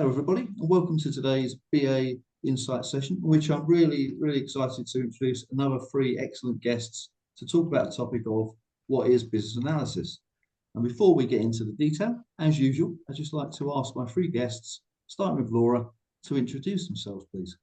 Hello, everybody, and welcome to today's BA Insight session, in which I'm really excited to introduce another three excellent guests to talk about the topic of what is business analysis. And before we get into the detail, as usual, I'd just like to ask my three guests, starting with Laura, to introduce themselves, please.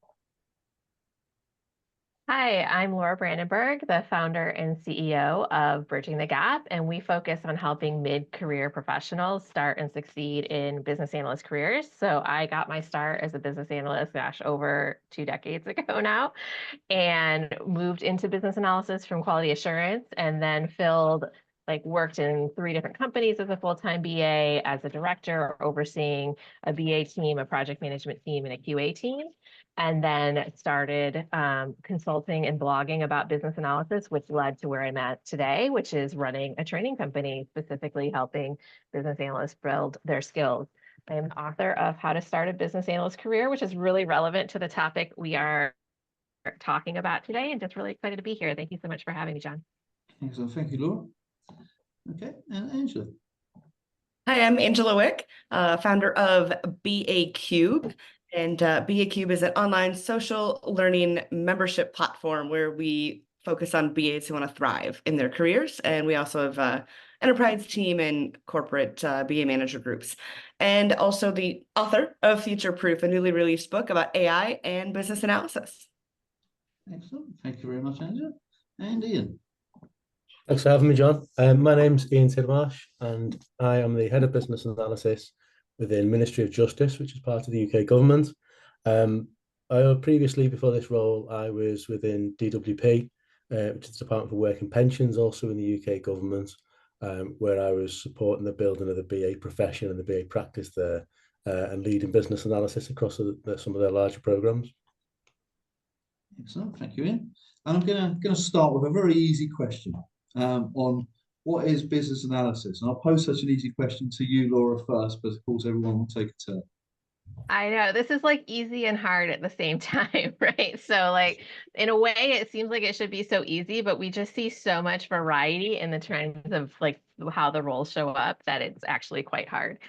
Hi, I'm Laura Brandenburg, the founder and CEO of Bridging the Gap, and we focus on helping mid-career professionals start and succeed in business analyst careers. So I got my start as a business analyst, over 2 decades ago now, and moved into business analysis from quality assurance, and then worked in 3 different companies as a full-time BA, as a director, overseeing a BA team, a project management team, and a QA team. And then started consulting and blogging about business analysis, which led to where I'm at today, which is running a training company, specifically helping business analysts build their skills. I am the author of How to Start a Business Analyst Career, which is really relevant to the topic we are talking about today, and just really excited to be here. Thank you so much for having me, John. Excellent. Thank you, Laura. Okay, and Angela. Hi, I'm Angela Wick, founder of BAInsights. And BAInsights is an online social learning membership platform where we focus on BAs who want to thrive in their careers. And we also have an enterprise team and corporate BA manager groups. And also the author of Future Proof, a newly released book about AI and business analysis. Excellent. Thank you very much, Angela. And Ian. Thanks for having me, John. My name's Ian Tidmarsh, and I am the Head of Business Analysis within Ministry of Justice, which is part of the UK government. Previously, before this role, I was within DWP, which is the Department for Work and Pensions, also in the UK government, where I was supporting the building of the BA profession and the BA practice there, and leading business analysis across some of their larger programmes. Excellent, thank you, Ian. And I'm going to start with a very easy question on what is business analysis. And I'll pose such an easy question to you, Laura, first, but of course everyone will take a turn. I know, this is like easy and hard at the same time, right? So like, in a way, it seems like it should be so easy, but we just see so much variety in the terms of like how the roles show up that it's actually quite hard.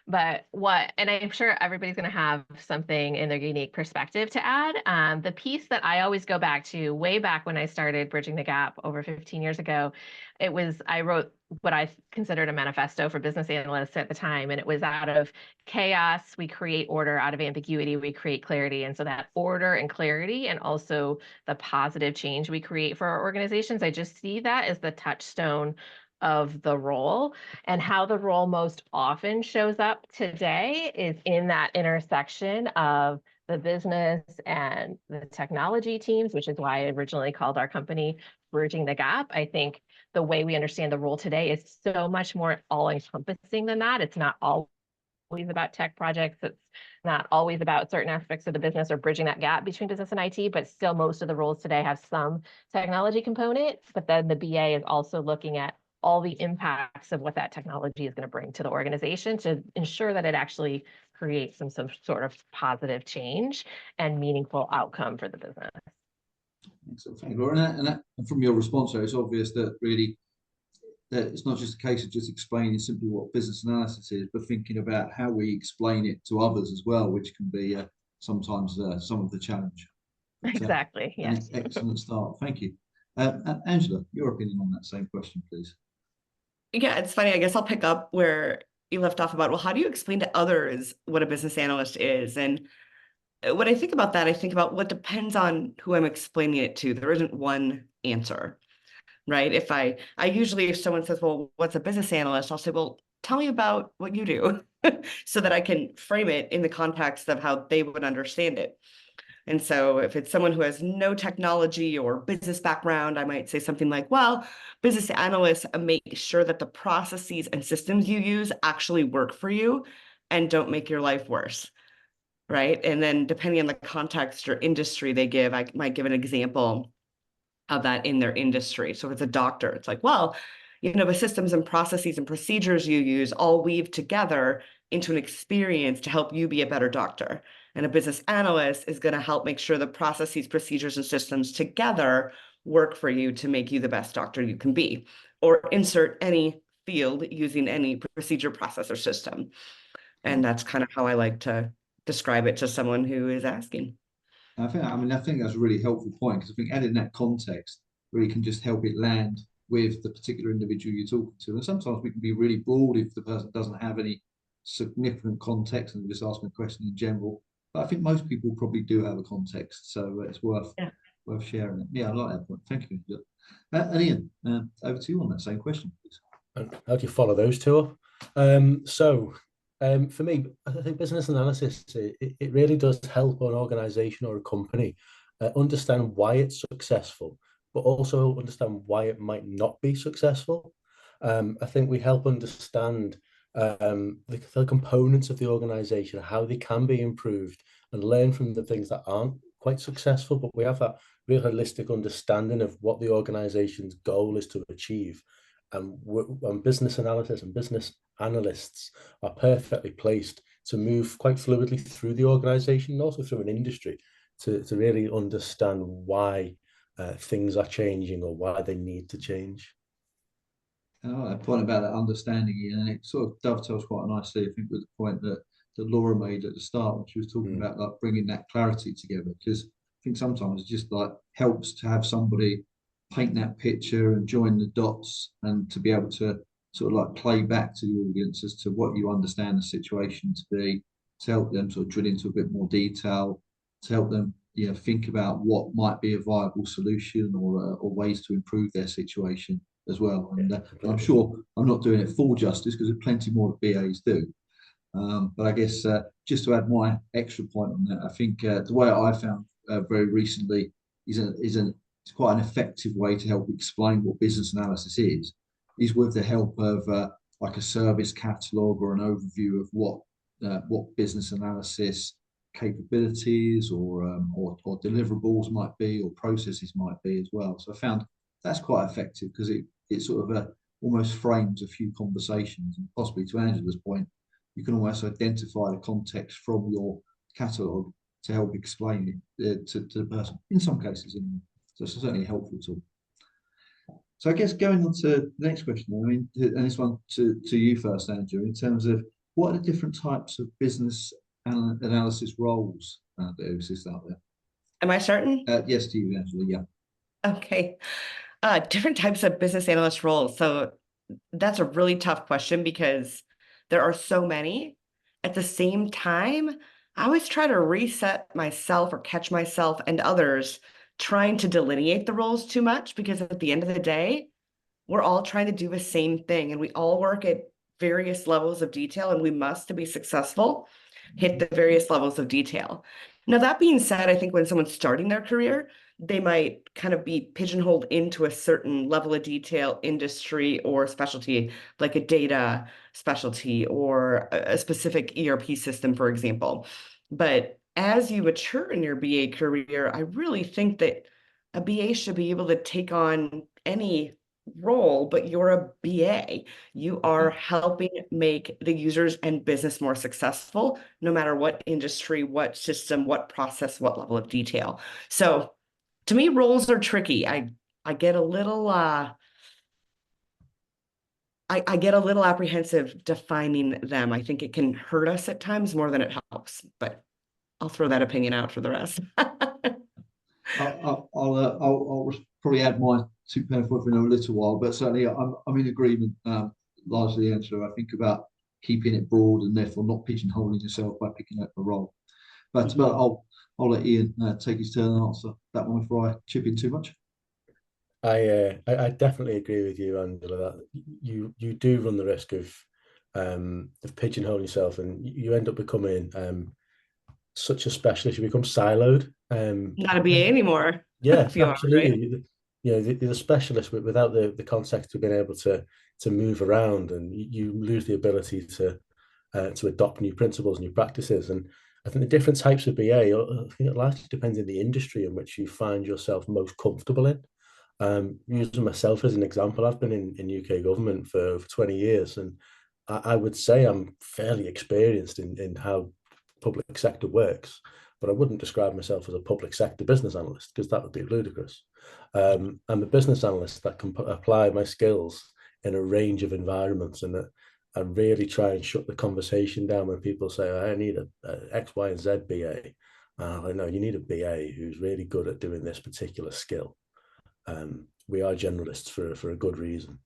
And I'm sure everybody's going to have something in their unique perspective to add. The piece that I always go back to, way back when I started Bridging the Gap over 15 years ago, I wrote what I considered a manifesto for business analysts at the time. And it was out of chaos, we create order; out of ambiguity, we create clarity. And so that order and clarity, and also the positive change we create for our organizations, I just see that as the touchstone of the role. And how the role most often shows up today is in that intersection of the business and the technology teams, which is why I originally called our company Bridging the Gap. I think the way we understand the role today is so much more all-encompassing than that. It's not always about tech projects. It's not always about certain aspects of the business or bridging that gap between business and IT, but still most of the roles today have some technology component. But then the BA is also looking at all the impacts of what that technology is going to bring to the organization to ensure that it actually creates some sort of positive change and meaningful outcome for the business. Excellent. Thank you, Laura. And from your response there, it's obvious that really that it's not just a case of just explaining simply what business analysis is, but thinking about how we explain it to others as well, which can be sometimes some of the challenge. But, exactly. Yes. An excellent start. Thank you. Angela, your opinion on that same question, please. Yeah, it's funny. I guess I'll pick up where you left off about, well, how do you explain to others what a business analyst is? And when I think about that, I think about what depends on who I'm explaining it to. There isn't one answer, right? If someone says, well, what's a business analyst? I'll say, well, tell me about what you do so that I can frame it in the context of how they would understand it. And so if it's someone who has no technology or business background, I might say something like, well, business analysts make sure that the processes and systems you use actually work for you and don't make your life worse, right? And then depending on the context or industry they give, I might give an example of that in their industry. So if it's a doctor, it's like, well, the systems and processes and procedures you use all weave together into an experience to help you be a better doctor. And a business analyst is going to help make sure the processes, procedures, and systems together work for you to make you the best doctor you can be, or insert any field using any procedure, process, or system. And that's kind of how I like to describe it to someone who is asking. I think that's a really helpful point, because I think adding that context really can just help it land with the particular individual you're talking to. And sometimes we can be really broad if the person doesn't have any significant context and just asking a question in general. But I think most people probably do have a context, so it's worth sharing it. Yeah, I like that point. Thank you. And Ian, over to you on that same question, please. And how do you follow those two up? For me, I think business analysis, it really does help an organization or a company understand why it's successful, but also understand why it might not be successful. I think we help understand the components of the organization, how they can be improved, and learn from the things that aren't quite successful, but we have that real holistic understanding of what the organization's goal is to achieve. And business analysis and business analysts are perfectly placed to move quite fluidly through the organization and also through an industry to really understand why things are changing or why they need to change. That point about that understanding, Ian, and it sort of dovetails quite nicely, I think, with the point that Laura made at the start when she was talking about like bringing that clarity together. Because I think sometimes it just like helps to have somebody paint that picture and join the dots, and to be able to sort of like play back to the audience as to what you understand the situation to be, to help them sort of drill into a bit more detail, to help them think about what might be a viable solution or ways to improve their situation as well. And I'm sure I'm not doing it full justice, because there's plenty more that BAs do. But I guess just to add my extra point on that, I think the way I found very recently it's quite an effective way to help explain what business analysis is with the help of like a service catalogue or an overview of what business analysis capabilities or deliverables might be, or processes might be as well. So I found that's quite effective, because it sort of almost frames a few conversations, and possibly to Angela's point, you can almost identify the context from your catalogue to help explain it to the person, in some cases anyway. So it's certainly a helpful tool. So I guess going on to the next question, and this one to you first, Andrew, in terms of what are the different types of business analysis roles that exist out there? Am I starting? Yes, to you, Angela, yeah. Okay. Different types of business analyst roles. So that's a really tough question, because there are so many. At the same time, I always try to reset myself or catch myself and others trying to delineate the roles too much, because at the end of the day, we're all trying to do the same thing, and we all work at various levels of detail, and we must, to be successful, hit the various levels of detail. Now, that being said, I think when someone's starting their career, they might kind of be pigeonholed into a certain level of detail, industry or specialty, like a data specialty or a specific ERP system, for example. But as you mature in your BA career, I really think that a BA should be able to take on any role, but you're a BA. You are helping make the users and business more successful, no matter what industry, what system, what process, what level of detail. So to me, roles are tricky. I get a little I get a little apprehensive defining them. I think it can hurt us at times more than it helps, but I'll throw that opinion out for the rest. I'll probably add my 2 pence worth in a little while, but certainly I'm in agreement, largely, Angela. I think about keeping it broad and therefore not pigeonholing yourself by picking up a role. But I'll let Ian take his turn and answer that one before I chip in too much. I definitely agree with you, Angela, that you do run the risk of pigeonholing yourself, and you end up becoming such a specialist. You become siloed. Not a BA anymore. Yeah, You are, absolutely. right? You're the specialist without the context of being able to move around, and you lose the ability to adopt new principles, new practices. And I think the different types of BA, I think it largely depends on the industry in which you find yourself most comfortable in. Using myself as an example, I've been in UK government for over 20 years, and I would say I'm fairly experienced in how public sector works, but I wouldn't describe myself as a public sector business analyst, because that would be ludicrous. I'm a business analyst that can apply my skills in a range of environments, and really try and shut the conversation down when people say, I need a X, Y, and Z BA. I know you need a BA who's really good at doing this particular skill. We are generalists for a good reason.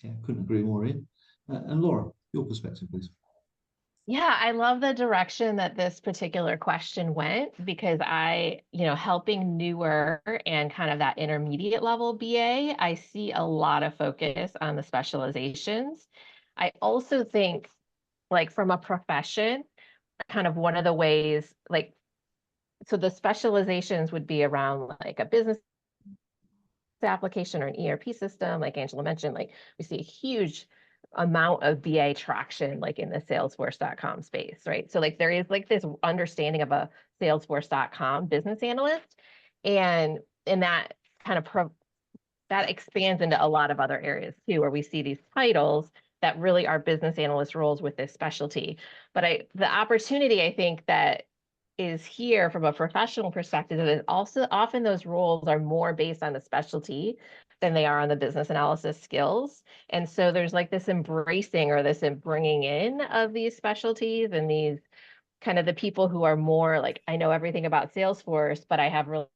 Yeah, couldn't agree more, Ian. And Laura, your perspective, please. Yeah, I love the direction that this particular question went, because helping newer and kind of that intermediate level BA, I see a lot of focus on the specializations. I also think, like, from a profession, kind of one of the ways, like, so the specializations would be around like a business application or an ERP system, like Angela mentioned. Like, we see a huge amount of BA traction, like in the Salesforce.com space, right? So like there is like this understanding of a Salesforce.com business analyst, and that kind of that expands into a lot of other areas too, where we see these titles that really are business analyst roles with this specialty. But the opportunity, I think, that is here from a professional perspective is also often those roles are more based on the specialty than they are on the business analysis skills. And so there's like this embracing or this bringing in of these specialties and these kind of the people who are more like, I know everything about Salesforce, but I have really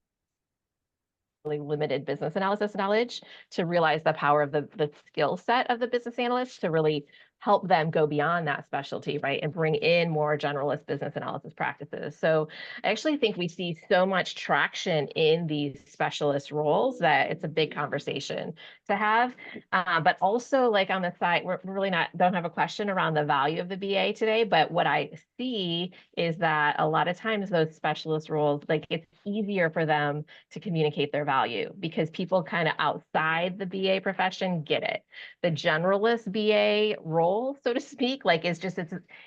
limited business analysis knowledge, to realize the power of the skill set of the business analyst to really help them go beyond that specialty, right? And bring in more generalist business analysis practices. So I actually think we see so much traction in these specialist roles that it's a big conversation to have. But also, like, on the side, we're really don't have a question around the value of the BA today, but what I see is that a lot of times those specialist roles, like, it's easier for them to communicate their value because people kind of outside the BA profession get it. The generalist BA role, so to speak, like, is just,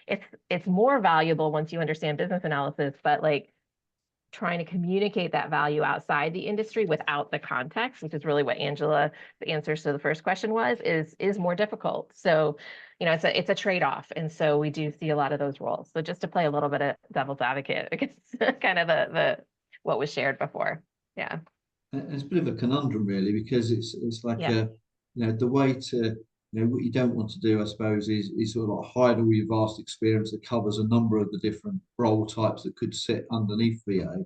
it's more valuable once you understand business analysis, but like trying to communicate that value outside the industry without the context, which is really what Angela, the answers to the first question was, is more difficult. So, it's a trade-off. And so we do see a lot of those roles. So just to play a little bit of devil's advocate against kind of the what was shared before. Yeah. And it's a bit of a conundrum, really, because it's like Yeah. the way to, what you don't want to do, I suppose, is sort of like hide all your vast experience that covers a number of the different role types that could sit underneath VA.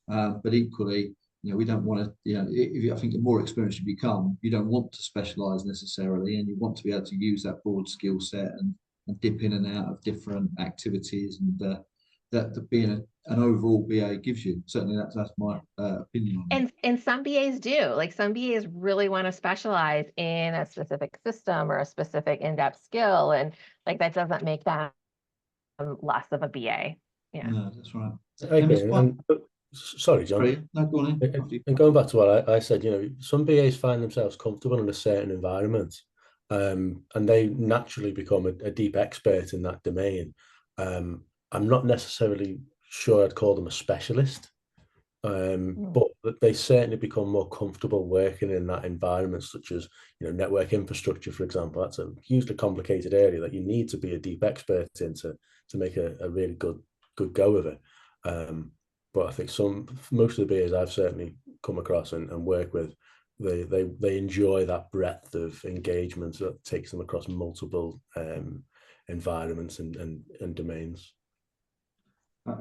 But equally, we don't want to, I think the more experienced you become, you don't want to specialize necessarily, and you want to be able to use that broad skill set and dip in and out of different activities, and that being an overall BA gives you. Certainly that's my opinion on it. And some BAs do, like, some BAs really want to specialize in a specific system or a specific in-depth skill, and like that doesn't make them less of a BA. Yeah. No, that's right. I agree. Sorry, John. Sorry, no, go on in. And going back to what I said, some BAs find themselves comfortable in a certain environment, and they naturally become a deep expert in that domain. I'm not necessarily sure I'd call them a specialist, but they certainly become more comfortable working in that environment, such as network infrastructure, for example. That's a hugely complicated area that you need to be a deep expert in to make a really good go of it. But I think most of the BAs I've certainly come across and work with, they enjoy that breadth of engagement that takes them across multiple environments and domains.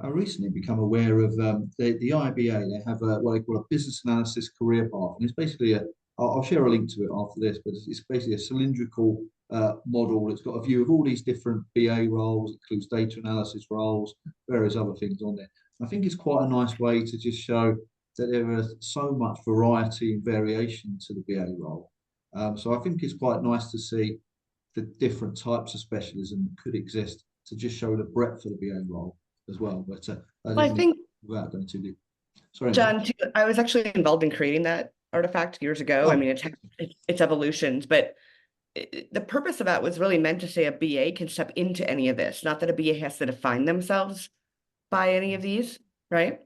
I recently become aware of the IIBA. They have what they call a business analysis career path, and it's basically I'll share a link to it after this, but it's basically a cylindrical model. It's got a view of all these different BA roles, includes data analysis roles, various other things on there. I think it's quite a nice way to just show that there is so much variety and variation to the BA role. So I think it's quite nice to see the different types of specialism that could exist, to just show the breadth of the BA role as well. But I think, without going too deep. Sorry, John, I was actually involved in creating that artifact years ago. Oh. I mean, it's evolutions, but the purpose of that was really meant to say a BA can step into any of this, not that a BA has to define themselves by any of these, right?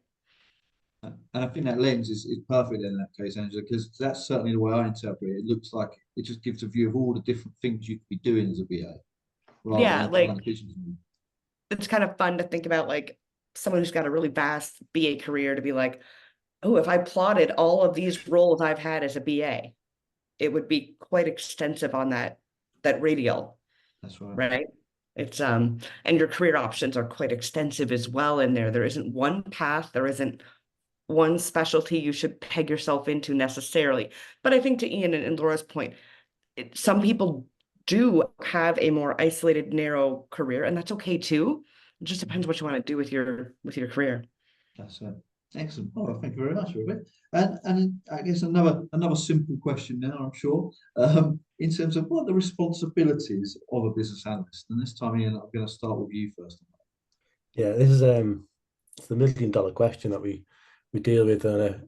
And I think that lens is perfect in that case, Angela, because that's certainly the way I interpret it. It looks like it just gives a view of all the different things you could be doing as a BA. Yeah, like, it's kind of fun to think about, like, someone who's got a really vast BA career to be like, oh, if I plotted all of these roles I've had as a BA, it would be quite extensive on that that radial, That's right. right? It's and your career options are quite extensive as well in there. There isn't one path, there isn't one specialty you should peg yourself into necessarily. But I think to Ian and Laura's point, some people do have a more isolated, narrow career, and that's okay too. It just depends what you want to do with your career. That's excellent. Oh, thank you very much, Ruby. And I guess another simple question now, I'm sure, in terms of what are the responsibilities of a business analyst. And this time, Ian, I'm going to start with you first. Yeah, this is it's the $1 million question that we deal with on a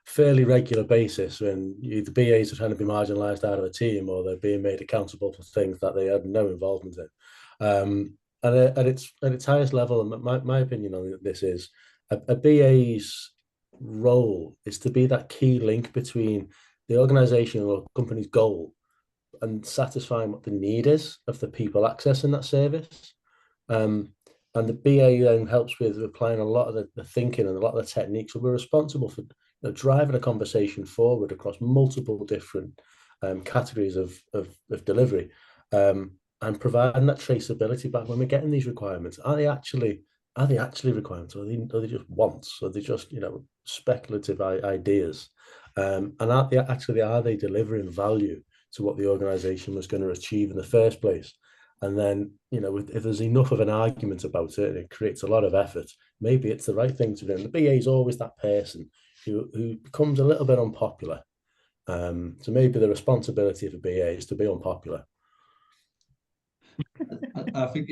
fairly regular basis when the BAs are trying to be marginalised out of a team, or they're being made accountable for things that they had no involvement in. And at its highest level, and my opinion on this is a BA's role is to be that key link between the organisation or company's goal and satisfying what the need is of the people accessing that service. And the BA then helps with applying a lot of the thinking and a lot of the techniques. So we're responsible for driving a conversation forward across multiple different categories of delivery, and providing that traceability back when we're getting these requirements. Are they actually requirements, or are they just wants? Or are they just speculative ideas? And are they delivering value to what the organisation was going to achieve in the first place? And then, if there's enough of an argument about it and it creates a lot of effort, maybe it's the right thing to do. And the BA is always that person who becomes a little bit unpopular. So maybe the responsibility of a BA is to be unpopular. I think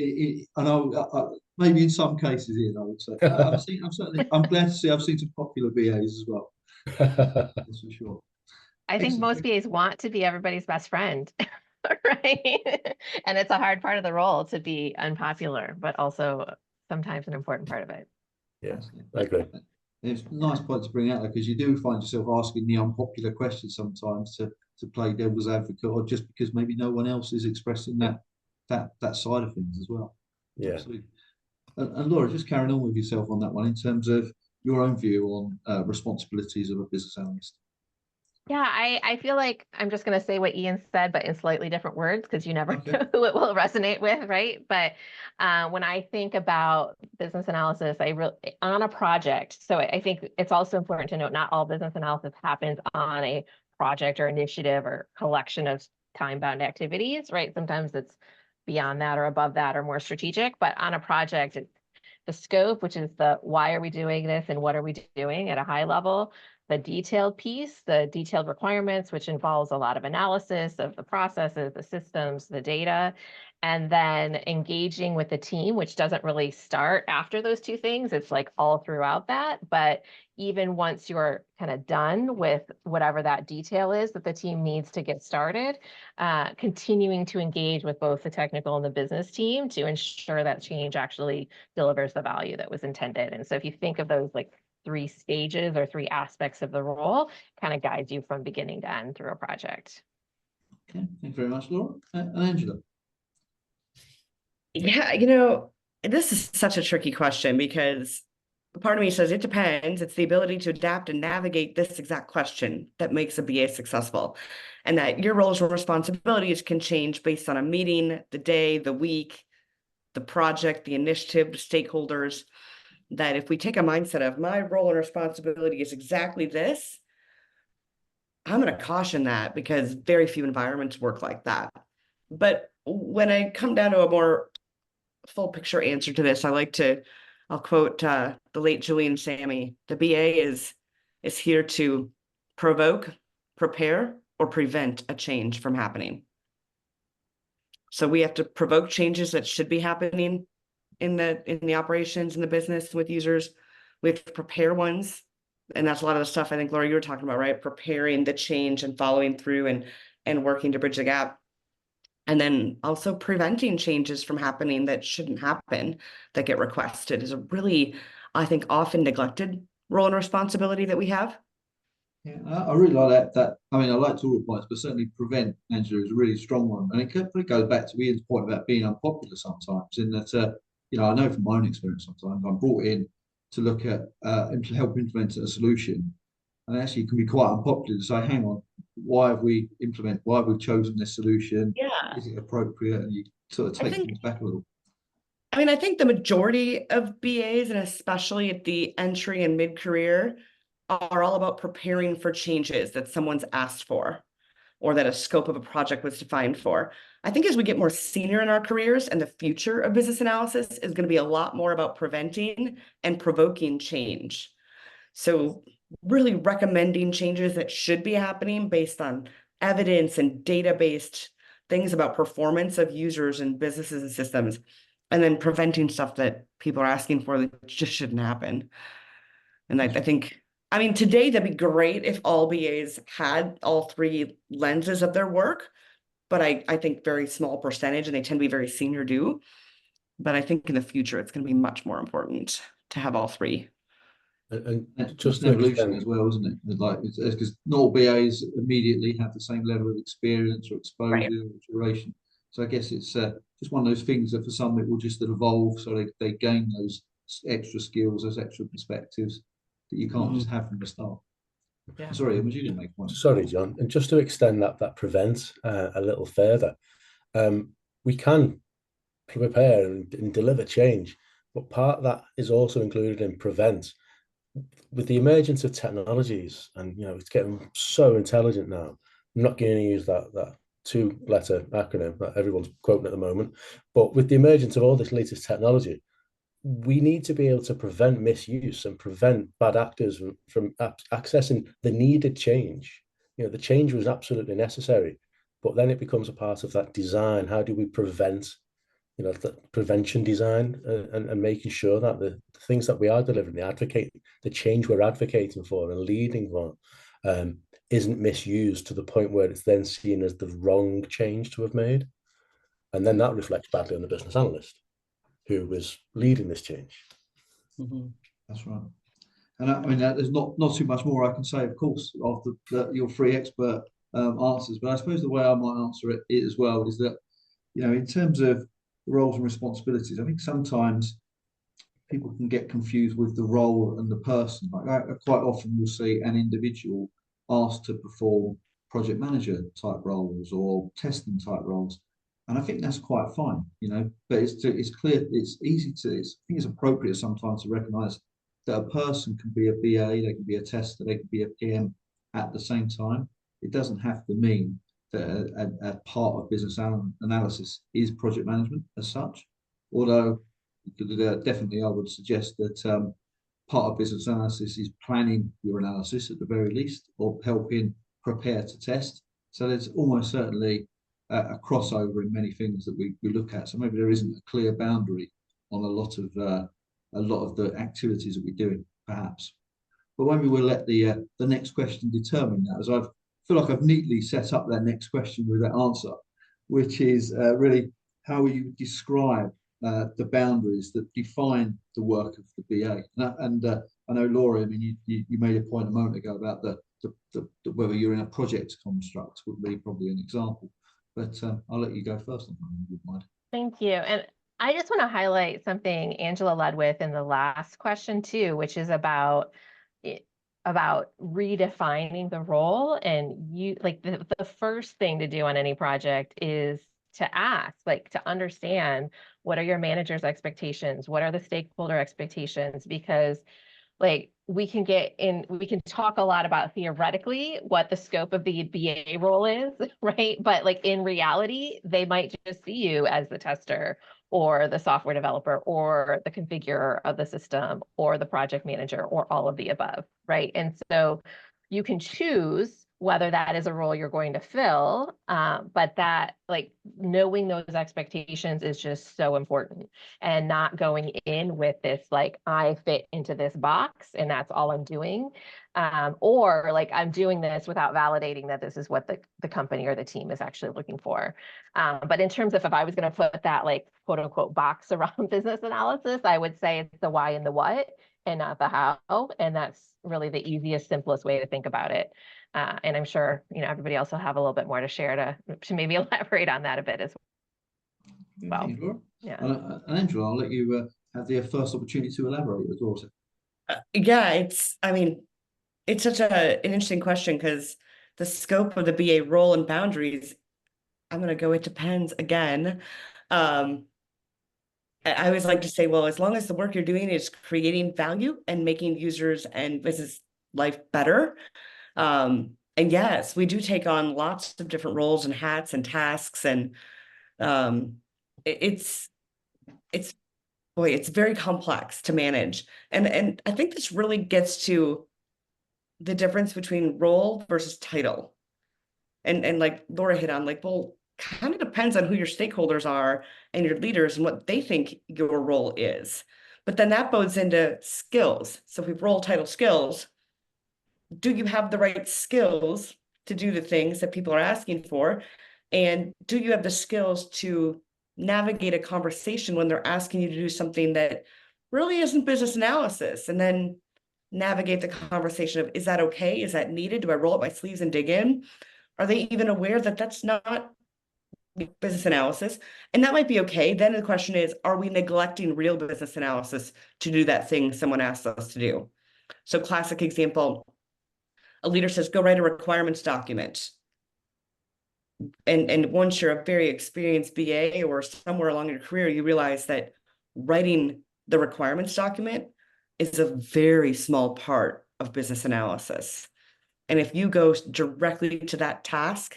maybe in some cases, Ian, I would say. I'm glad to see I've seen some popular BAs as well. That's for sure. I think most BAs want to be everybody's best friend, right? And it's a hard part of the role to be unpopular, but also sometimes an important part of it. Yeah, I agree. It's a nice point to bring out there, because you do find yourself asking the unpopular questions sometimes to play devil's advocate, or just because maybe no one else is expressing that side of things as well. Yeah. Absolutely. And Laura, just carrying on with yourself on that one in terms of your own view on responsibilities of a business analyst. Yeah, I feel like I'm just going to say what Ian said, but in slightly different words, because you never know who it will resonate with, right? But when I think about business analysis, on a project, so I think it's also important to note not all business analysis happens on a project or initiative or collection of time-bound activities, right? Sometimes it's beyond that or above that or more strategic, but on a project, the scope, which is the why are we doing this and what are we doing at a high level, the detailed piece, the detailed requirements, which involves a lot of analysis of the processes, the systems, the data, and then engaging with the team, which doesn't really start after those two things. It's like all throughout that. But even once you're kind of done with whatever that detail is that the team needs to get started, continuing to engage with both the technical and the business team to ensure that change actually delivers the value that was intended. And so if you think of those like 3 stages or 3 aspects of the role, kind of guides you from beginning to end through a project. Okay, thank you very much, Laura. And Angela. Yeah, this is such a tricky question, because part of me says it depends. It's the ability to adapt and navigate this exact question that makes a BA successful, and that your roles and responsibilities can change based on a meeting, the day, the week, the project, the initiative, the stakeholders. That if we take a mindset of my role and responsibility is exactly this, I'm going to caution that, because very few environments work like that. But when I come down to a more full picture answer to this, I'll quote the late Julian Sammy: the BA is here to provoke, prepare, or prevent a change from happening. So we have to provoke changes that should be happening in the operations, in the business with users. We have to prepare ones. And that's a lot of the stuff I think, Laura, you were talking about, right? Preparing the change and following through and working to bridge the gap. And then also preventing changes from happening that shouldn't happen, that get requested, is a really, I think, often neglected role and responsibility that we have. Yeah, I really like that. I mean, I like all the points, but certainly prevent, Angela, is a really strong one. And it probably goes back to Ian's point about being unpopular sometimes, in that, I know from my own experience, sometimes I'm brought in to look at and to help implement a solution, and actually it can be quite unpopular to say, hang on, why have we chosen this solution? Yeah. Is it appropriate? And you sort of take things back a little. I mean, I think the majority of BAs, and especially at the entry and mid-career, are all about preparing for changes that someone's asked for, or that a scope of a project was defined for. I think as we get more senior in our careers, and the future of business analysis is going to be a lot more about preventing and provoking change. So really recommending changes that should be happening based on evidence and data-based things about performance of users and businesses and systems, and then preventing stuff that people are asking for that just shouldn't happen. And I think, I mean, today that'd be great if all BAs had all three lenses of their work, but I think very small percentage, and they tend to be very senior, do. But I think in the future, it's going to be much more important to have all three. And Just an evolution as well, isn't it? Like, it's because not all BAs immediately have the same level of experience or exposure or duration. So I guess it's just one of those things that for some it will just evolve, so they gain those extra skills, those extra perspectives that you can't just have from the start. Yeah. Sorry, you didn't make one. Sorry, John. And just to extend that prevent a little further, we can prepare and deliver change, but part of that is also included in prevent. With the emergence of technologies, and it's getting so intelligent now. I'm not going to use that two-letter acronym that everyone's quoting at the moment, but with the emergence of all this latest technology, we need to be able to prevent misuse and prevent bad actors from accessing the needed change. The change was absolutely necessary, but then it becomes a part of that design. How do we prevent the prevention design, and making sure that the things that we are delivering, the change we're advocating for and leading for, isn't misused to the point where it's then seen as the wrong change to have made. And then that reflects badly on the business analyst who was leading this change. That's right. And I mean, there's not too much more I can say, of course, after your three expert answers. But I suppose the way I might answer it as well is that, in terms of roles and responsibilities, I think sometimes people can get confused with the role and the person. Like, I quite often will see an individual asked to perform project manager type roles or testing type roles, and I think that's quite fine, but it's clear, it's easy to, I think it's appropriate sometimes to recognize that a person can be a BA, they can be a tester, they can be a PM at the same time. It doesn't have to mean that a part of business analysis is project management as such, although definitely I would suggest that part of business analysis is planning your analysis at the very least, or helping prepare to test. So there's almost certainly a crossover in many things that we look at. So maybe there isn't a clear boundary on a lot of the activities that we're doing, perhaps. But maybe we'll let the next question determine that, as I feel like I've neatly set up that next question with that answer, which is really how will you describe the boundaries that define the work of the BA? And I know, Laura, I mean, you made a point a moment ago about the whether you're in a project construct would be probably an example. But I'll let you go first on that, if you wouldn't mind. Thank you. And I just want to highlight something Angela led with in the last question too, which is about redefining the role. And you, like, the first thing to do on any project is to ask, like, to understand, what are your manager's expectations? What are the stakeholder expectations? Because, like, we can talk a lot about theoretically what the scope of the BA role is, right? But, like, in reality, they might just see you as the tester or the software developer or the configurer of the system or the project manager or all of the above, right? And so you can choose whether that is a role you're going to fill, but that, like, knowing those expectations is just so important, and not going in with this, like, I fit into this box and that's all I'm doing, or like, I'm doing this without validating that this is what the company or the team is actually looking for. But in terms of, if I was going to put that, like, quote unquote box around business analysis, I would say it's the why and the what and not the how. And that's really the easiest, simplest way to think about it. And I'm sure, everybody else will have a little bit more to share to maybe elaborate on that a bit as well. Thank you, Laura. Yeah. And Angela, I'll let you have the first opportunity to elaborate as well. Yeah, it's such an interesting question, because the scope of the BA role and boundaries, I'm going to go, it depends again. I always like to say, well, as long as the work you're doing is creating value and making users and business life better. And yes, we do take on lots of different roles and hats and tasks, and it's boy, it's very complex to manage. And I think this really gets to the difference between role versus title. And like Laura hit on, like, well, kind of depends on who your stakeholders are and your leaders and what they think your role is. But then that bodes into skills. So if we role title skills, do you have the right skills to do the things that people are asking for? And do you have the skills to navigate a conversation when they're asking you to do something that really isn't business analysis? And then navigate the conversation of, is that okay? Is that needed? Do I roll up my sleeves and dig in? Are they even aware that that's not business analysis? And that might be okay. Then the question is, are we neglecting real business analysis to do that thing someone asked us to do? So classic example, a leader says, go write a requirements document. And once you're a very experienced BA or somewhere along your career, you realize that writing the requirements document is a very small part of business analysis. And if you go directly to that task,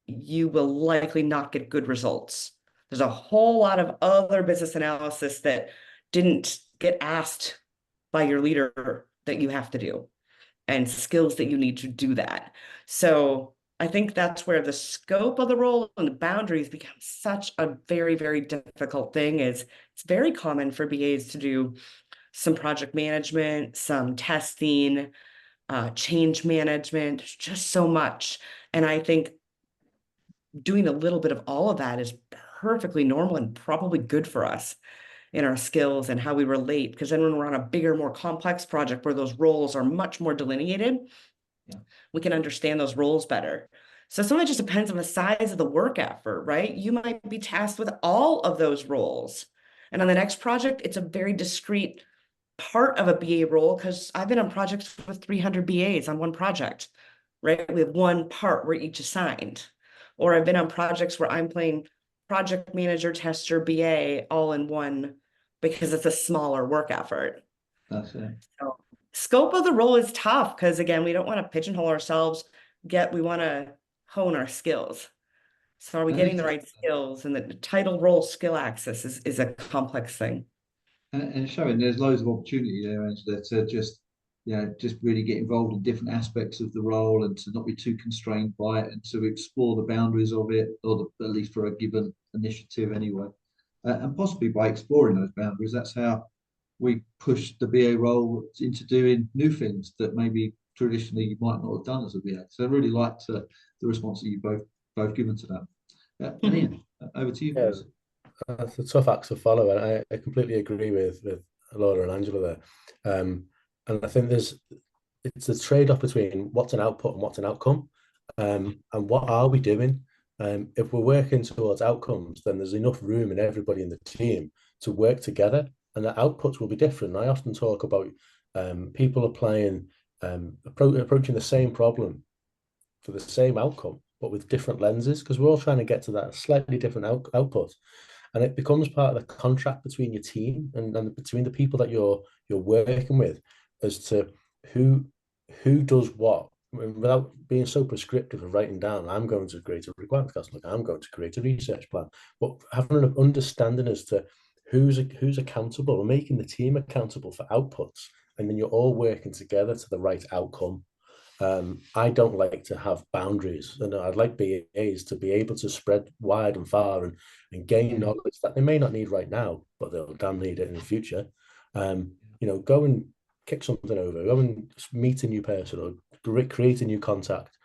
you will likely not get good results. There's a whole lot of other business analysis that didn't get asked by your leader that you have to do, and skills that you need to do that. So I think that's where the scope of the role and the boundaries become such a very, very difficult thing. It's very common for BAs to do some project management, some testing, change management, just so much. And I think doing a little bit of all of that is perfectly normal and probably good for us in our skills and how we relate. Because then when we're on a bigger, more complex project where those roles are much more delineated, we can understand those roles better. So some of it just depends on the size of the work effort, right? You might be tasked with all of those roles. And on the next project, it's a very discrete part of a BA role, because I've been on projects with 300 BAs on one project, right? We have one part we're each assigned. Or I've been on projects where I'm playing project manager, tester, BA all in one, because it's a smaller work effort. That's it. So scope of the role is tough because, again, we don't want to pigeonhole ourselves, we want to hone our skills. So are we getting the right skills? And the title role skill axis is a complex thing. And showing there's loads of opportunity there, Angela, to just just really get involved in different aspects of the role and to not be too constrained by it, and to explore the boundaries of it, or at least for a given initiative anyway. And possibly by exploring those boundaries, that's how we push the BA role into doing new things that maybe traditionally you might not have done as a BA. So I really liked the response that you both given to that. And Ian, over to you, please. That's a tough act to follow, and I completely agree with Laura and Angela there. And I think it's a trade-off between what's an output and what's an outcome, and what are we doing. If we're working towards outcomes, then there's enough room in everybody in the team to work together, and the outputs will be different. I often talk about people applying, approaching the same problem for the same outcome, but with different lenses, because we're all trying to get to that slightly different output. And it becomes part of the contract between your team and between the people that you're working with, as to who does what, without being so prescriptive of writing down, I'm going to create a requirements catalog, I'm going to create a research plan, but having an understanding as to who's accountable, and making the team accountable for outputs, and then you're all working together to the right outcome. I don't like to have boundaries, and I'd like BAs to be able to spread wide and far and gain knowledge that they may not need right now, but they'll damn need it in the future. Go and kick something over, go and meet a new person, or create a new contact.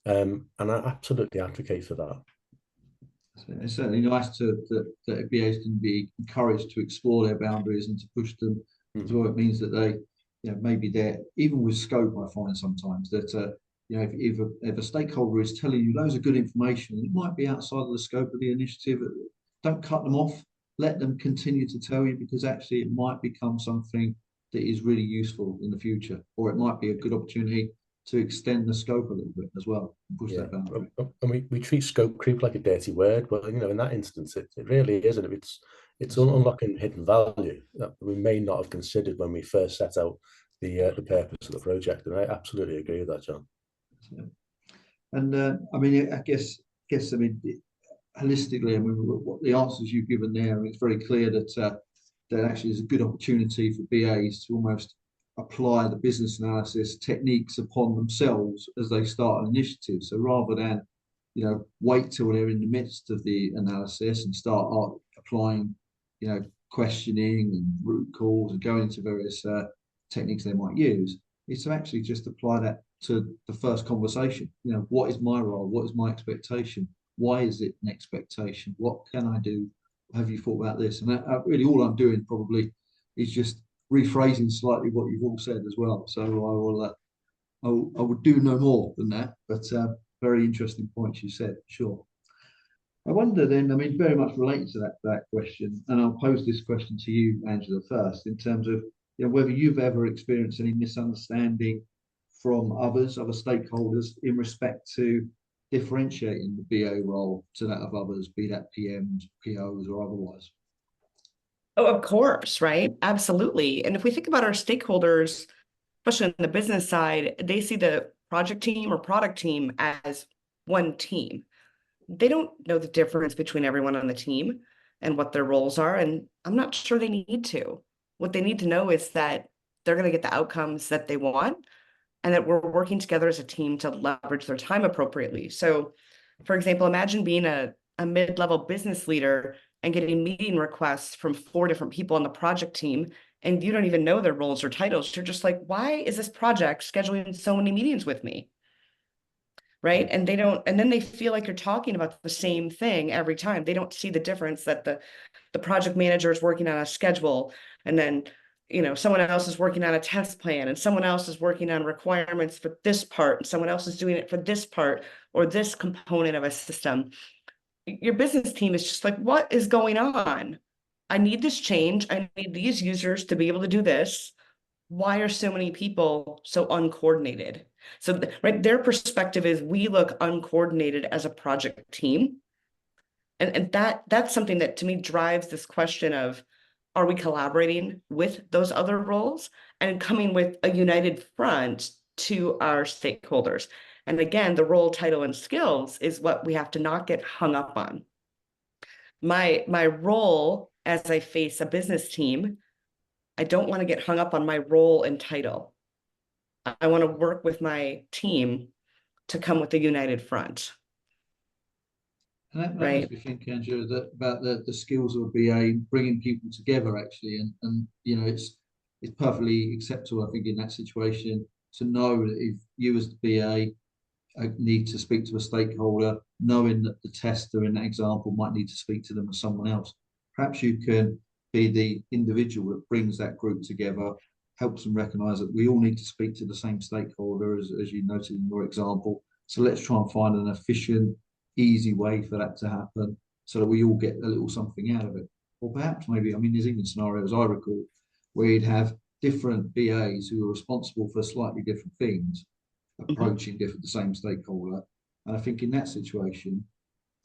And I absolutely advocate for that. It's certainly nice that BAs can be encouraged to explore their boundaries and to push them. So it means that they, maybe they're, even with scope, I find sometimes that if a stakeholder is telling you loads of good information, it might be outside of the scope of the initiative. Don't cut them off. Let them continue to tell you, because actually it might become something that is really useful in the future, or it might be a good opportunity to extend the scope a little bit as well, and push Yeah, that boundary. and we treat scope creep like a dirty word, but in that instance, it really isn't. It's unlocking hidden value that we may not have considered when we first set out the purpose of the project, and I absolutely agree with that, John. And I mean, I guess I mean, holistically, I mean, what the answers you've given there, it's very clear that that actually is a good opportunity for BAs to almost apply the business analysis techniques upon themselves as they start an initiative. So rather than, wait till they're in the midst of the analysis and start applying, questioning and root cause and going into various techniques they might use, is to actually just apply that to the first conversation. What is my role? What is my expectation? Why is it an expectation? What can I do? Have you thought about this? And that, really all I'm doing probably is just rephrasing slightly what you've all said as well. So I would do no more than that, but very interesting points you said, sure. I wonder then, I mean, very much related to that question, and I'll pose this question to you, Angela, first, in terms of whether you've ever experienced any misunderstanding from other stakeholders in respect to differentiating the BA role to that of others, be that PMs, POs, or otherwise. Oh, of course, right? Absolutely. And if we think about our stakeholders, especially on the business side, they see the project team or product team as one team. They don't know the difference between everyone on the team and what their roles are. And I'm not sure they need to. What they need to know is that they're going to get the outcomes that they want, and that we're working together as a team to leverage their time appropriately. So, for example, imagine being a mid-level business leader and getting meeting requests from 4 different people on the project team, and you don't even know their roles or titles. You're just like, why is this project scheduling so many meetings with me? Right? And then they feel like you're talking about the same thing every time. They don't see the difference that the project manager is working on a schedule, and then someone else is working on a test plan, and someone else is working on requirements for this part, and someone else is doing it for this part or this component of a system. Your business team is just like, what is going on? I need this change. I need these users to be able to do this. Why are so many people so uncoordinated? So, right, their perspective is we look uncoordinated as a project team. And that's something that to me drives this question of, are we collaborating with those other roles and coming with a united front to our stakeholders? And again, the role, title, and skills is what we have to not get hung up on. My role as I face a business team, I don't want to get hung up on my role and title. I want to work with my team to come with a united front. And that right? makes me think, Angela, about the skills of a BA, bringing people together actually, and it's perfectly acceptable, I think, in that situation to know that if you as the BA need to speak to a stakeholder, knowing that the tester in that example might need to speak to them as someone else, perhaps you can be the individual that brings that group together, helps them recognise that we all need to speak to the same stakeholder, as you noted in your example. So let's try and find an efficient, easy way for that to happen so that we all get a little something out of it. Or perhaps maybe, I mean, there's even scenarios I recall where you'd have different BAs who are responsible for slightly different things, approaching the same stakeholder. And I think in that situation,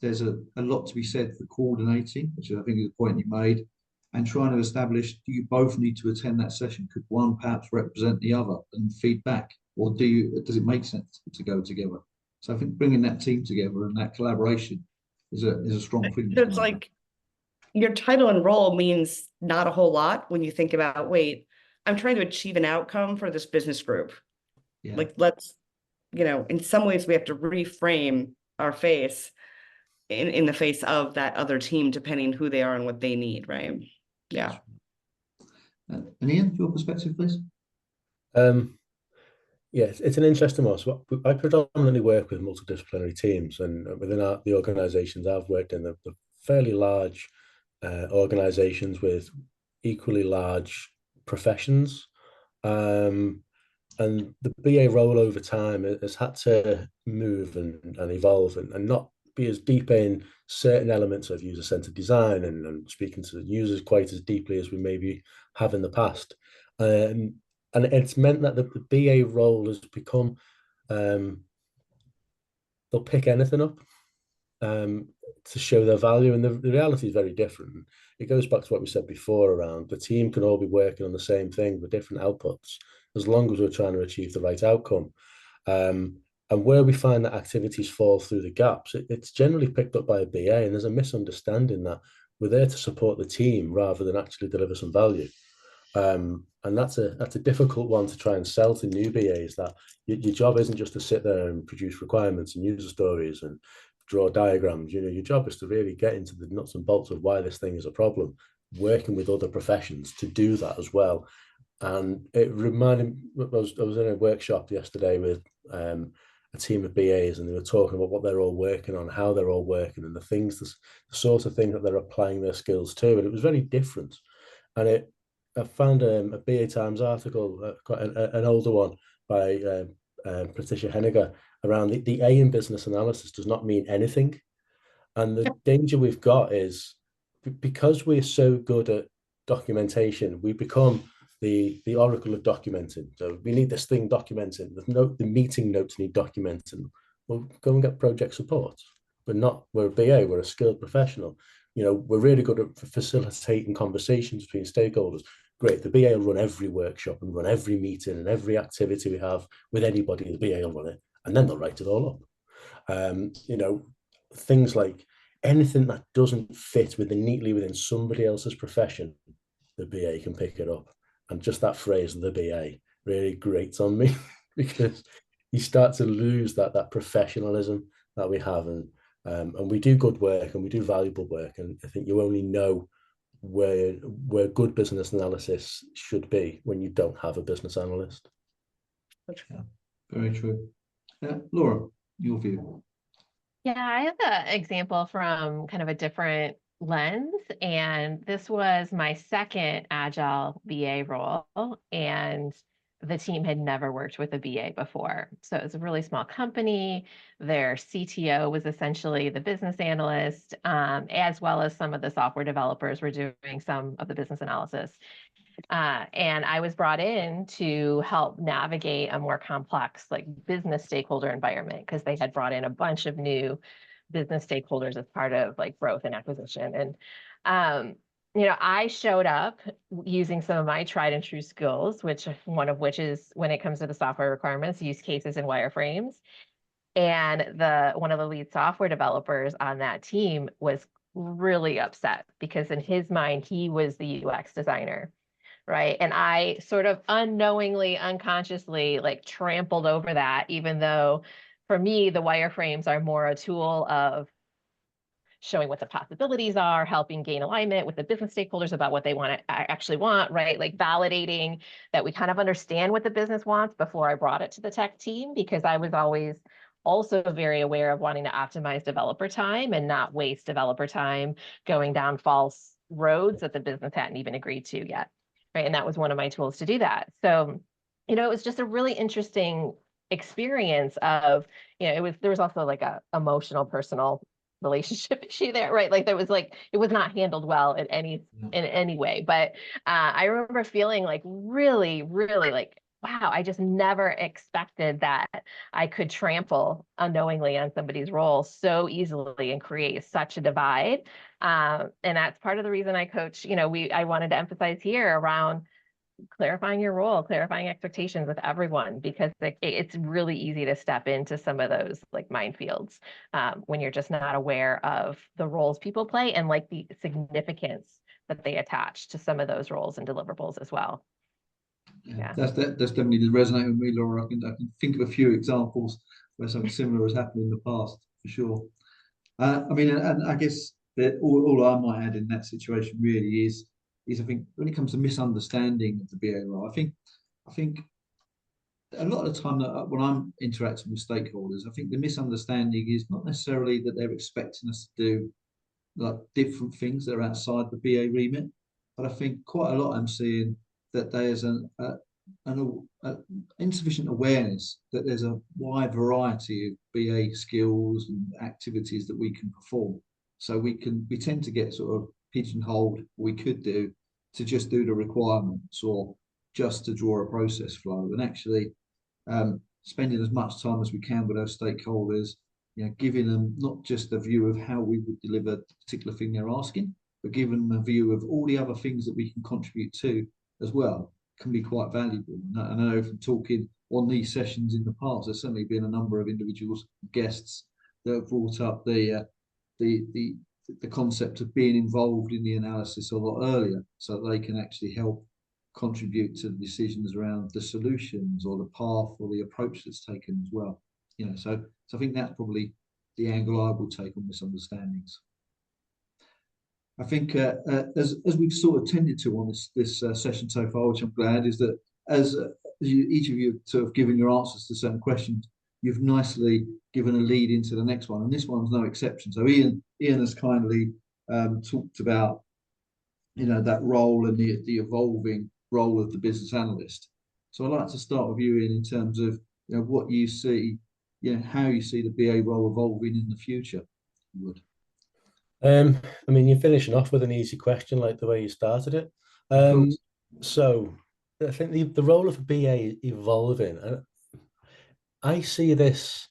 there's a lot to be said for coordinating, which I think is the point you made, and trying to establish, do you both need to attend that session? Could one perhaps represent the other and feedback? Or does it make sense to go together? So I think bringing that team together and that collaboration is a strong thing. So it's like your title and role means not a whole lot when you think about, wait, I'm trying to achieve an outcome for this business group. Yeah. Like, let's, in some ways we have to reframe our face in the face of that other team, depending who they are and what they need, right? Yeah. And Ian, your perspective, please. Yes, it's an interesting one. So I predominantly work with multidisciplinary teams, and within the organisations I've worked in, the fairly large organisations with equally large professions. And the BA role over time has had to move and evolve and not be as deep in certain elements of user-centered design and speaking to the users quite as deeply as we maybe have in the past. And it's meant that the BA role has become they'll pick anything up to show their value, and the reality is very different. It goes back to what we said before around the team can all be working on the same thing with different outputs, as long as we're trying to achieve the right outcome. And where we find that activities fall through the gaps, it's generally picked up by a BA, and there's a misunderstanding that we're there to support the team rather than actually deliver some value. And that's a difficult one to try and sell to new BAs, that your job isn't just to sit there and produce requirements and user stories and draw diagrams. You know, your job is to really get into the nuts and bolts of why this thing is a problem, working with other professions to do that as well. And it reminded me, I was in a workshop yesterday with a team of BAs, and they were talking about what they're all working on, how they're all working, and the sort of thing that they're applying their skills to. And it was very different. And I found a BA Times article, quite an older one, by Patricia Henniger, around the A in business analysis does not mean anything. And the danger we've got is, because we're so good at documentation, we become the oracle of documenting. So we need this thing documented. The meeting notes need documenting. Well, go and get project support. We're a BA, we're a skilled professional. You know, we're really good at facilitating conversations between stakeholders. Great, the BA will run every workshop and run every meeting and every activity we have with anybody, the BA will run it, and then they'll write it all up. You know, things like anything that doesn't fit neatly within somebody else's profession, the BA can pick it up. And just that phrase, the BA, really grates on me because you start to lose that professionalism that we have. And we do good work and we do valuable work. And I think you only know where good business analysis should be when you don't have a business analyst. Yeah, very true. Laura, your view. Yeah, I have an example from kind of a different lens, and this was my second Agile BA role, and the team had never worked with a BA before. So it was a really small company. Their CTO was essentially the business analyst, as well as some of the software developers were doing some of the business analysis. And I was brought in to help navigate a more complex, like, business stakeholder environment, because they had brought in a bunch of new business stakeholders as part of like growth and acquisition. And you know, I showed up using some of my tried and true skills, one of which is, when it comes to the software requirements, use cases and wireframes. And one of the lead software developers on that team was really upset because in his mind, he was the UX designer. Right. And I sort of unknowingly, unconsciously, like, trampled over that, even though for me, the wireframes are more a tool of showing what the possibilities are, helping gain alignment with the business stakeholders about what they actually want, right? Like, validating that we kind of understand what the business wants before I brought it to the tech team, because I was always also very aware of wanting to optimize developer time and not waste developer time going down false roads that the business hadn't even agreed to yet. Right. And that was one of my tools to do that. So, you know, it was just a really interesting experience of, you know, there was also like a emotional, personal relationship issue there, right? Like, there was like, it was not handled well in any way. But I remember feeling like really, really like, wow, I just never expected that I could trample unknowingly on somebody's role so easily and create such a divide. And that's part of the reason I coach, you know, I wanted to emphasize here around clarifying your role, clarifying expectations with everyone, because it's really easy to step into some of those like minefields when you're just not aware of the roles people play and like the significance that they attach to some of those roles and deliverables as well. Yeah. That's definitely resonating with me, Laura. I can think of a few examples where something similar has happened in the past, for sure. I mean, and I guess that all I might add in that situation really is I think when it comes to misunderstanding of the BA role, I think a lot of the time that when I'm interacting with stakeholders, I think the misunderstanding is not necessarily that they're expecting us to do like different things that are outside the BA remit, but I think quite a lot I'm seeing that there's an insufficient awareness that there's a wide variety of BA skills and activities that we can perform. So we tend to get sort of pigeonholed. We could do to just do the requirements or just to draw a process flow. And actually, spending as much time as we can with our stakeholders, giving them not just a view of how we would deliver the particular thing they're asking, but giving them a view of all the other things that we can contribute to as well, can be quite valuable. And I know from talking on these sessions in the past, there's certainly been a number of individuals, guests, that have brought up the concept of being involved in the analysis a lot earlier, so that they can actually help contribute to the decisions around the solutions or the path or the approach that's taken as well. So I think that's probably the angle I will take on misunderstandings. I think as we've sort of tended to on this session so far, which I'm glad, is that as each of you have sort of given your answers to certain questions, you've nicely given a lead into the next one, and this one's no exception. So Ian has kindly talked about that role and the evolving role of the business analyst. So I'd like to start with you, Ian, in terms of what you see, how you see the BA role evolving in the future. You would. I mean, you're finishing off with an easy question, like the way you started it. So I think the role of a BA evolving, and I see this,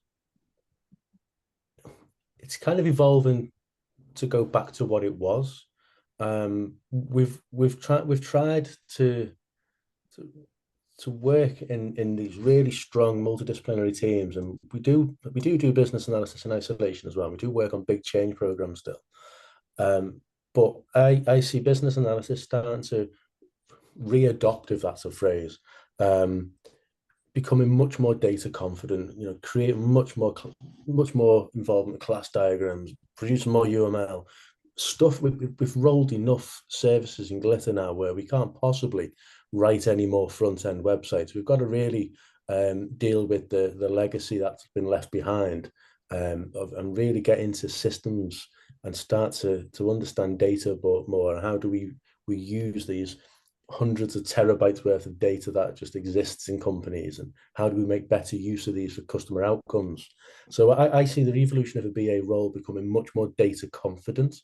it's kind of evolving to go back to what it was. We've tried to work in these really strong multidisciplinary teams, and we do business analysis in isolation as well. We do work on big change programs still. But I see business analysis starting to readopt, if that's a phrase, becoming much more data confident, creating much more involvement in class diagrams, producing more UML stuff. We've rolled enough services in Glitter now where we can't possibly write any more front-end websites. We've got to really deal with the legacy that's been left behind, and really get into systems and start to understand data more. And how do we use these hundreds of terabytes worth of data that just exists in companies, and how do we make better use of these for customer outcomes? So I see the evolution of a BA role becoming much more data confident.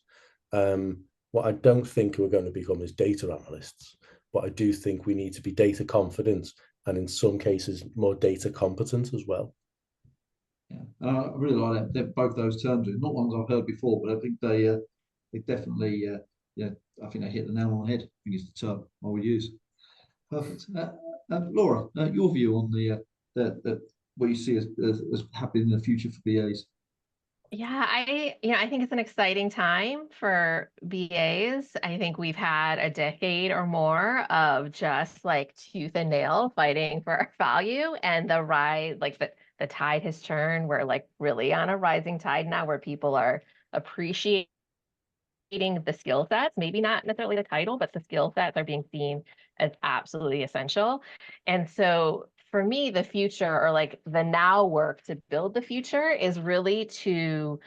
What I don't think we're going to become is data analysts, but I do think we need to be data confident, and in some cases more data competent as well. Yeah, I really like that. Both those terms are not ones I've heard before, but I think they definitely, I think they hit the nail on the head. I think it's the term I would use. Perfect. Laura, your view on the what you see as happening in the future for BAs? Yeah, I think it's an exciting time for BAs. I think we've had a decade or more of just like tooth and nail fighting for our value, and the rise, like the tide has turned. We're like really on a rising tide now, where people are appreciating the skill sets, maybe not necessarily the title, but the skill sets are being seen as absolutely essential. And so for me, the future, or like the now work to build the future, is really to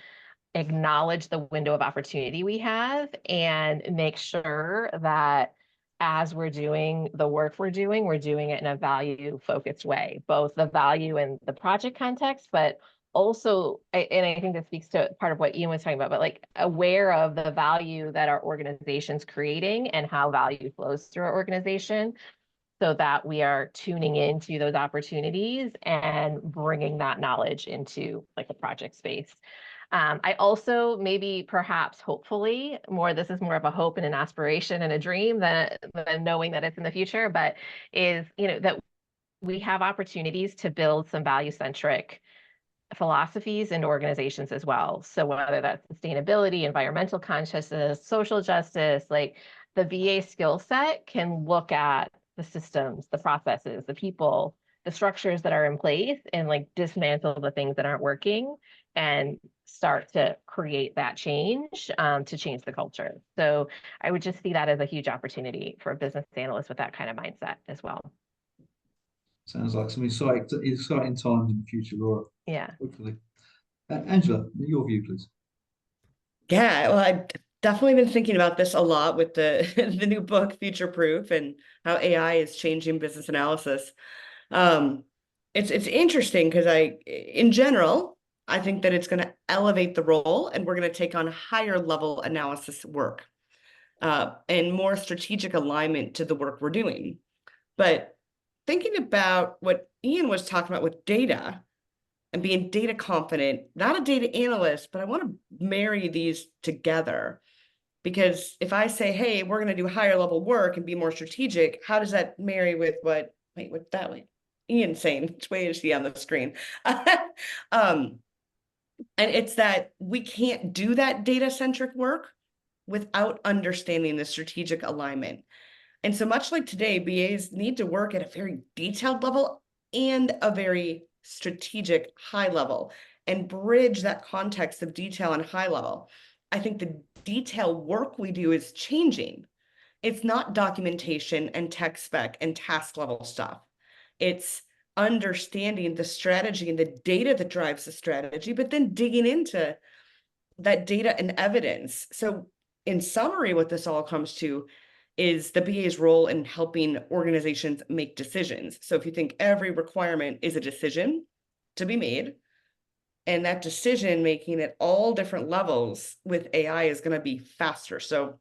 acknowledge the window of opportunity we have and make sure that as we're doing the work we're doing it in a value focused way, both the value in the project context, but also, and I think that speaks to part of what Ian was talking about, but like aware of the value that our organization's creating and how value flows through our organization, so that we are tuning into those opportunities and bringing that knowledge into like the project space. I also maybe perhaps hopefully this is more of a hope and an aspiration and a dream than knowing that it's in the future, but is, that we have opportunities to build some value-centric philosophies into organizations as well. So whether that's sustainability, environmental consciousness, social justice, like the VA skill set can look at the systems, the processes, the people, the structures that are in place, and like dismantle the things that aren't working and start to create that change, to change the culture. So I would just see that as a huge opportunity for a business analyst with that kind of mindset as well. Sounds like some exciting times in the future, Laura. Yeah. Hopefully. Angela, your view, please. Yeah, well, I've definitely been thinking about this a lot with the the new book, Future Proof, and how AI is changing business analysis. It's interesting because in general, I think that it's going to elevate the role, and we're going to take on higher level analysis work, and more strategic alignment to the work we're doing. But thinking about what Ian was talking about with data and being data confident, not a data analyst, but I want to marry these together. Because if I say, hey, we're going to do higher level work and be more strategic, how does that marry with what, wait, what that way? Ian's saying, which way is he on the screen? And it's that we can't do that data-centric work without understanding the strategic alignment. And so much like today, BAs need to work at a very detailed level and a very strategic high level and bridge that context of detail and high level. I think the detail work we do is changing. It's not documentation and tech spec and task level stuff. It's understanding the strategy and the data that drives the strategy, but then digging into that data and evidence. So in summary, what this all comes to is the BA's role in helping organizations make decisions. So if you think every requirement is a decision to be made, and that decision making at all different levels with AI is going to be faster. So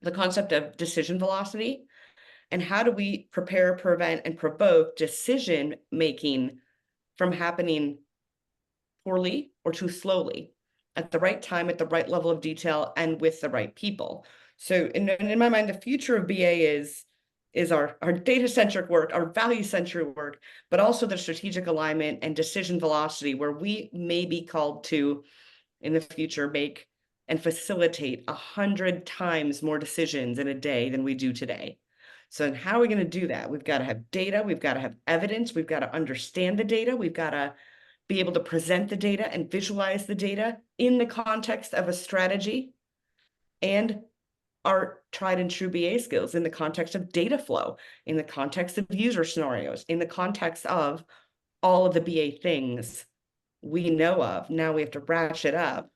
the concept of decision velocity, and how do we prepare, prevent, and provoke decision making from happening poorly or too slowly at the right time, at the right level of detail, and with the right people. So in my mind, the future of BA is our data-centric work, our value-centric work, but also the strategic alignment and decision velocity, where we may be called to, in the future, make and facilitate 100 times more decisions in a day than we do today. So how are we going to do that? We've got to have data, we've got to have evidence, we've got to understand the data, we've got to be able to present the data and visualize the data in the context of a strategy, and our tried and true BA skills in the context of data flow, in the context of user scenarios, in the context of all of the BA things we know of. Now we have to ratchet up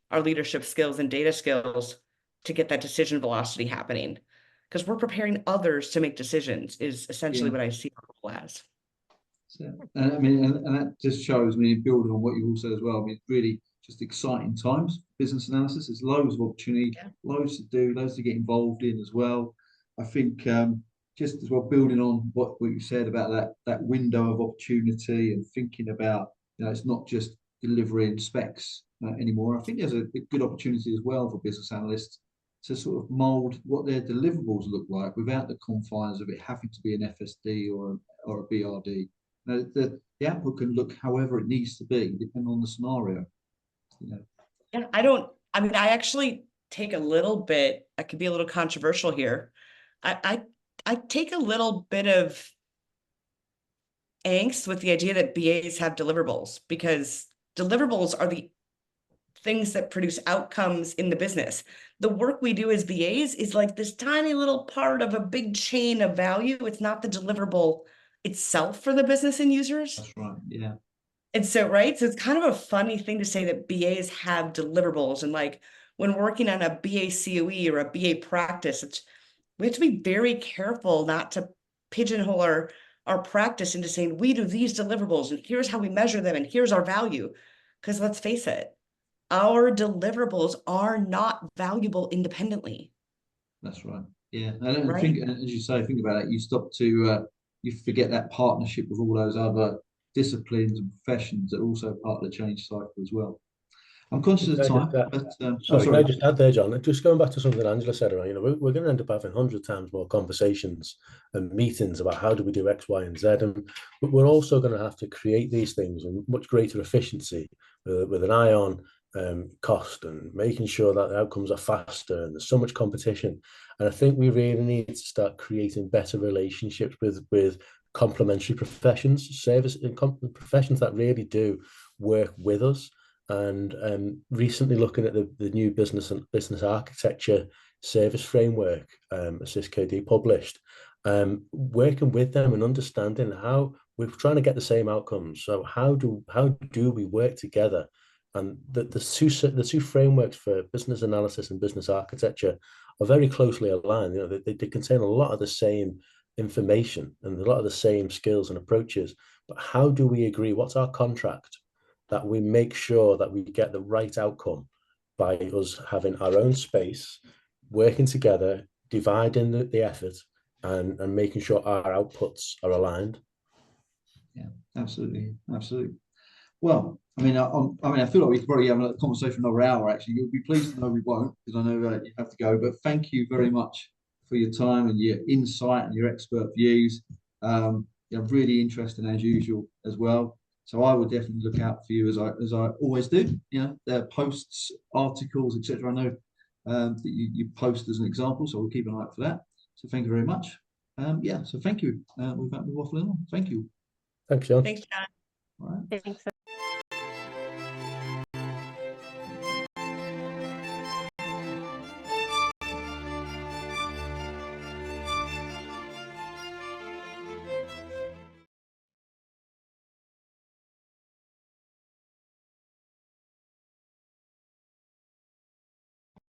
our leadership skills and data skills to get that decision velocity happening, because we're preparing others to make decisions is essentially what I see our role as. So, and I mean, and that just shows me, building on what you all said as well, I mean, really just exciting times, business analysis. There's loads of opportunity, loads to do, loads to get involved in as well. I think just as well, building on what you said about that window of opportunity and thinking about, it's not just delivering specs anymore. I think there's a good opportunity as well for business analysts to sort of mold what their deliverables look like without the confines of it having to be an FSD or a BRD. The output can look however it needs to be, depending on the scenario. And I actually take a little bit, I could be a little controversial here. I take a little bit of angst with the idea that BAs have deliverables, because deliverables are the things that produce outcomes in the business. The work we do as BAs is like this tiny little part of a big chain of value. It's not the deliverable itself for the business and users. That's right, yeah. And so, right, so it's kind of a funny thing to say that BAs have deliverables, and like when working on a BA COE or a BA practice, we have to be very careful not to pigeonhole our practice into saying we do these deliverables and here's how we measure them and here's our value. Because let's face it, our deliverables are not valuable independently. That's right. Yeah, I don't think, as you say, think about it. You stop to you forget that partnership with all those other disciplines and professions that are also part of the change cycle as well. I'm conscious of time, but sorry, can I just add there, John? Just going back to something Angela said around, we're going to end up having 100 times more conversations and meetings about how do we do X, Y, and Z, but we're also going to have to create these things in much greater efficiency with an eye on cost and making sure that the outcomes are faster, and there's so much competition. And I think we really need to start creating better relationships with complementary professions, service and professions that really do work with us. And recently looking at the new business and business architecture service framework, AssistKD published, working with them and understanding how we're trying to get the same outcomes. So how do we work together? And the two frameworks for business analysis and business architecture are very closely aligned. They contain a lot of the same information and a lot of the same skills and approaches. But how do we agree? What's our contract that we make sure that we get the right outcome by us having our own space, working together, dividing the effort, and making sure our outputs are aligned. Yeah, absolutely, absolutely. Well, I mean, I feel like we could probably have a conversation for another hour. Actually, you'll be pleased to know we won't, because I know you have to go. But thank you very much for your time and your insight and your expert views. Really interesting as usual as well. So I will definitely look out for you as I always do. Their posts, articles, etc. I know that you post as an example, so we'll keep an eye out for that. So thank you very much. So thank you. We've waffling on. Thank you. Thanks, John. Thanks, John. All right. Thanks.